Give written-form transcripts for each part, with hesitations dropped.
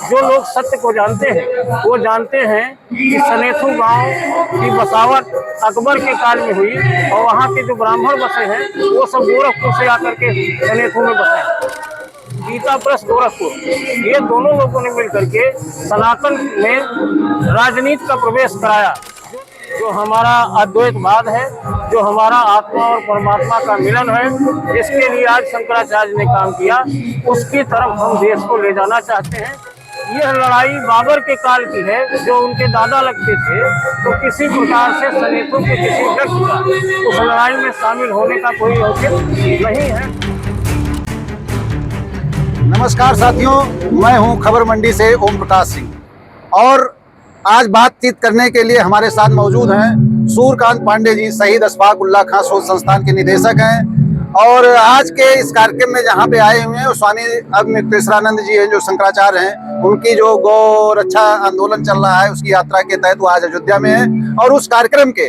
जो लोग सत्य को जानते हैं वो जानते हैं कि सनेथू गांव की बसावट अकबर के काल में हुई और वहाँ के जो ब्राह्मण बसे हैं वो सब गोरखपुर से आकर के सनेथू में बसे हैं। गीता प्रेस गोरखपुर, ये दोनों लोगों ने मिलकर के सनातन में राजनीति का प्रवेश कराया। जो हमारा अद्वैतवाद है, जो हमारा आत्मा और परमात्मा का मिलन है, जिसके लिए आज शंकराचार्य ने काम किया, उसकी तरफ हम देश को ले जाना चाहते हैं। यह लड़ाई बाबर के काल की है, जो उनके दादा लगते थे, तो किसी प्रकार से सनेथू के किसी व्यक्ति का उस लड़ाई में शामिल होने का कोई औचित्य नहीं है। नमस्कार साथियों, मैं हूं खबर मंडी से ओम प्रकाश सिंह और आज बातचीत करने के लिए हमारे साथ मौजूद हैं सूर्यकांत पांडे जी, शहीद अशफाक उल्लाह खां शोध संस्थान के निदेशक हैं। और आज के इस कार्यक्रम में जहां पे आए हुए हैं स्वामी अग्निहोत्रानंद जी हैं, जो शंकराचार्य हैं। उनकी जो गौ रक्षा आंदोलन चल रहा है उसकी यात्रा के तहत वो आज अयोध्या में है और उस कार्यक्रम के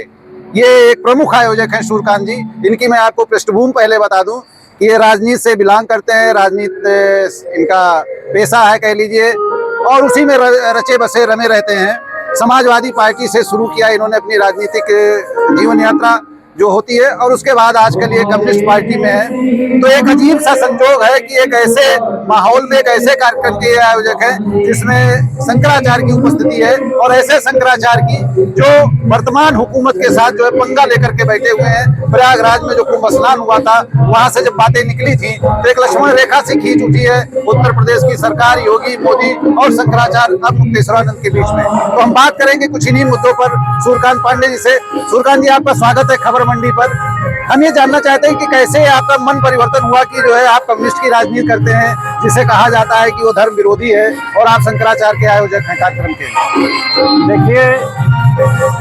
ये एक प्रमुख आयोजक हैं सूर्यकांत जी। इनकी मैं आपको पृष्ठभूमि पहले बता दूं कि ये राजनीति से बिलोंग करते हैं, राजनीति इनका पेशा है कह लीजिए, और उसी में रचे बसे रमे रहते हैं। समाजवादी पार्टी से शुरू किया इन्होंने अपनी राजनीतिक जीवन यात्रा जो होती है, और उसके बाद आजकल ये कम्युनिस्ट पार्टी में है। तो एक अजीब सा संजोग है कि एक ऐसे माहौल में एक ऐसे कार्यक्रम के आयोजक है जिसमें शंकराचार्य की उपस्थिति है, और ऐसे शंकराचार्य की जो वर्तमान हुकूमत के साथ जो है पंगा लेकर के बैठे हुए हैं। प्रयागराज में जो कुंभ स्नान हुआ था, वहां से जब बातें निकली थी तो एक लक्ष्मण रेखा से खींच उठी है उत्तर प्रदेश की सरकार, योगी, मोदी और शंकराचार्य अग्निहोत्रानंद के बीच में। तो हम बात करेंगे कुछ इन्हीं मुद्दों पर सूर्यकांत पांडे जी से। सूर्यकांत जी, आपका स्वागत है खबर मंडी पर। हम ये जानना चाहते हैं कि कैसे आपका मन परिवर्तन हुआ कि जो है आप कम्युनिस्ट की राजनीति करते हैं, जिसे कहा जाता है कि वो धर्म विरोधी है, और आप शंकराचार्य के आयोजक हैं कार्यक्रम के। देखिए,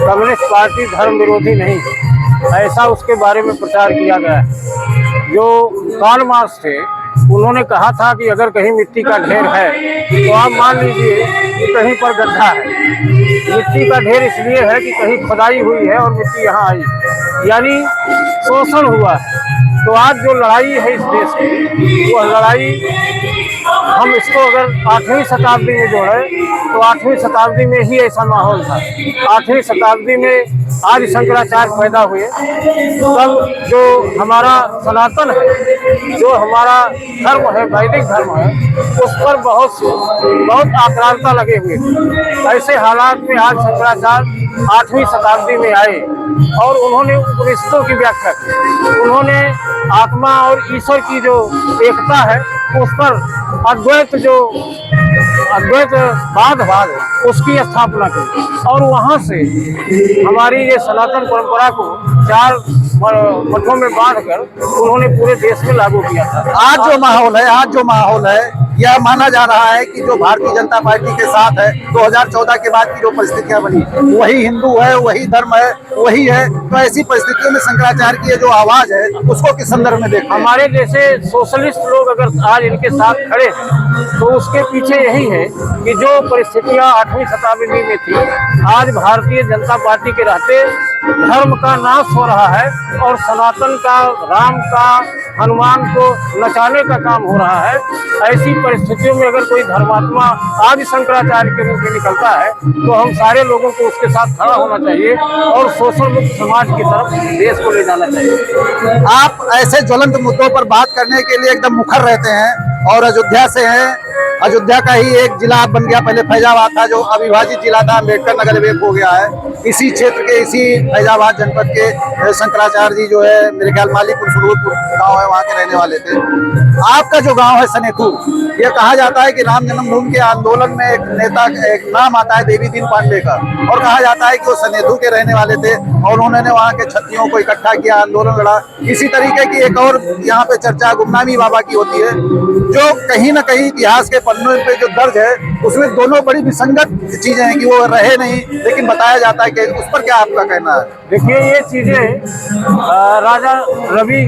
कम्युनिस्ट पार्टी धर्म विरोधी नहीं है, ऐसा उसके बारे में प्रचार किया गया है। जो कार्ल मार्क्स थे उन्होंने कहा था कि अगर कहीं मिट्टी का ढेर है तो आप मान लीजिए कि कहीं पर गड्ढा है। मिट्टी का ढेर इसलिए है कि कहीं खुदाई हुई है और मिट्टी यहाँ आई, यानी शोषण हुआ है। तो आज जो लड़ाई है इस देश की, वह लड़ाई हम इसको अगर 8वीं शताब्दी में जोड़े तो 8वीं शताब्दी में ही ऐसा माहौल था। 8वीं शताब्दी में आज शंकराचार्य पैदा हुए, तब जो हमारा सनातन है, जो हमारा धर्म है, वैदिक धर्म है, उस पर बहुत आक्रांता लगे हुए थे। ऐसे हालात में आज शंकराचार्य 8वीं शताब्दी में आए और उन्होंने उपनिषदों की व्याख्या की। उन्होंने आत्मा और ईश्वर की जो एकता है उस पर अद्वैतवाद उसकी स्थापना की, और वहाँ से हमारी ये सनातन परंपरा को 4 मठों में बांधकर उन्होंने पूरे देश में लागू किया था। आज जो माहौल है यह माना जा रहा है कि जो भारतीय जनता पार्टी के साथ है, 2014 के बाद की जो परिस्थितियां बनी, वही हिंदू है, वही धर्म है, वही है। तो ऐसी परिस्थितियों में शंकराचार्य की जो आवाज है उसको किस संदर्भ में देखते हैं? हमारे जैसे सोशलिस्ट लोग अगर आज इनके साथ खड़े हैं तो उसके पीछे यही है कि जो परिस्थितियां 8वीं शताब्दी में थी, आज भारतीय जनता पार्टी के रहते धर्म का नाश हो रहा है और सनातन का, राम का, हनुमान को नचाने का काम हो रहा है। ऐसी परिस्थितियों में अगर कोई धर्मात्मा आज शंकराचार्य के रूप में निकलता है तो हम सारे लोगों को उसके साथ खड़ा होना चाहिए और शोषण मुक्त समाज की तरफ देश को ले जाना चाहिए। आप ऐसे ज्वलंत मुद्दों पर बात करने के लिए एकदम मुखर रहते हैं और अयोध्या से हैं। अयोध्या का ही एक जिला बन गया, पहले फैजाबाद था जो अविभाजित जिला था, अम्बेडकर नगर में हो गया है। इसी क्षेत्र के, इसी फैजाबाद जनपद के शंकराचार्य जी जो है, मेरे ख्याल मालीपुर सुरूरपुर गांव है, वहाँ के रहने वाले थे। आपका जो गांव है सनेथू, ये कहा जाता है कि राम जन्मभूमि के आंदोलन में एक नेता, एक नाम आता है देवी दीन पांडे का, और कहा जाता है कि वो सनेथू के रहने वाले थे और उन्होंने वहाँ के क्षत्रियों को इकट्ठा किया, आंदोलन लड़ा। इसी तरीके की एक और यहाँ पे चर्चा गुमनामी बाबा की होती है, जो कहीं ना कहीं इतिहास के पन्नों पे जो दर्ज है उसमें दोनों बड़ी विसंगत चीजें हैं कि वो रहे नहीं, लेकिन बताया जाता है कि उस पर क्या आपका कहना है? देखिए, ये चीजें राजा रवि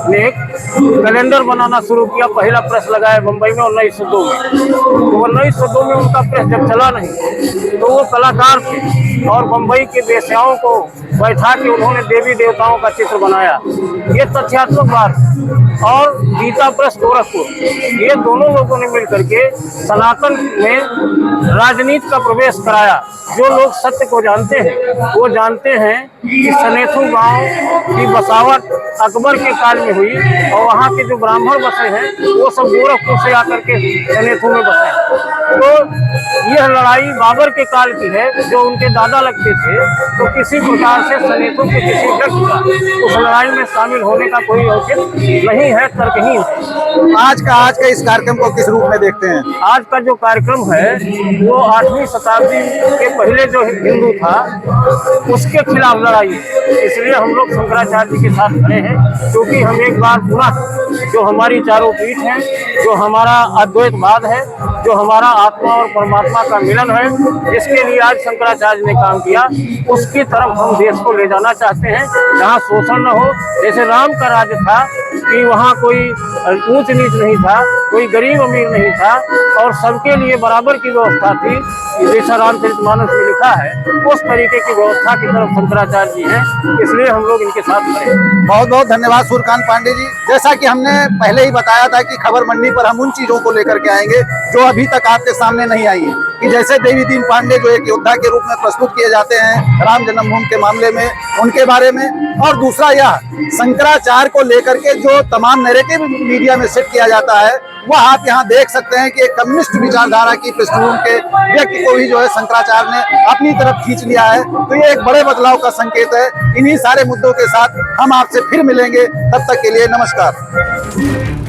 ने कैलेंडर बनाना शुरू किया, पहला प्रेस लगाया मुंबई में 1902 में। तो 1902 में उनका प्रेस जब चला नहीं तो वो कलाकार थे, और बम्बई के वेश्याओं को बैठा के उन्होंने देवी देवताओं का चित्र बनाया। ये तथ्यात्मक बात। और गीता प्रेस गोरखपुर, ये दोनों लोगों ने मिलकर के सनातन में राजनीति का प्रवेश कराया। जो लोग सत्य को जानते हैं वो जानते हैं कि सनेथु गांव की बसावट अकबर के काल में हुई और वहाँ के जो ब्राह्मण बसे हैं वो सब गोरखपुर से आकर के सनेथु में बसे। तो यह लड़ाई बाबर के काल की है, जो उनके दादा लगते थे। तो किसी प्रकार से सनेथु के किसी व्यक्ति का उस लड़ाई में शामिल होने का कोई औचित्य नहीं है, तर्कहीन है। आज का इस कार्यक्रम को किस रूप में देखते हैं? आज का जो कार्यक्रम है वो 8वीं शताब्दी के पहले जो हिंदू था उसके खिलाफ लड़ाई है। इसलिए हम लोग शंकराचार्य जी के साथ खड़े हैं, क्योंकि हम एक बार पुनः जो हमारी चारों पीठ है, जो हमारा अद्वैतवाद है, जो हमारा आत्मा और परमात्मा का मिलन है, जिसके लिए आज शंकराचार्य ने काम किया, उसकी तरफ हम देश को ले जाना चाहते हैं, जहाँ शोषण न हो। जैसे राम का राज्य था कि वहाँ कोई ऊंच नीच नहीं था, कोई गरीब अमीर नहीं था और सबके लिए बराबर की व्यवस्था थी, जैसा रामचरितमानस में लिखा है, उस तरीके की व्यवस्था की तरफ शंकराचार्य जी हैं। इसलिए हम लोग इनके साथ खड़े हैं। बहुत बहुत धन्यवाद सूर्यकांत पांडे जी। जैसा कि हमने पहले ही बताया था कि खबर मंडी पर हम उन चीजों को लेकर के आएंगे जो अभी तक आपके सामने नहीं आई है, कि जैसे देवी दीन पांडे जो एक योद्धा के रूप में प्रस्तुत किए जाते हैं राम जन्मभूमि के मामले में, उनके बारे में, और दूसरा यह शंकराचार्य को लेकर के जो तमाम नैरेटिव मीडिया में सेट किया जाता है, वह आप यहाँ देख सकते हैं कि एक कम्युनिस्ट विचारधारा की पृष्ठभूमि के व्यक्ति को भी जो है शंकराचार्य ने अपनी तरफ खींच लिया है। तो ये एक बड़े बदलाव का संकेत है। इन्हीं सारे मुद्दों के साथ हम आपसे फिर मिलेंगे, तब तक के लिए नमस्कार।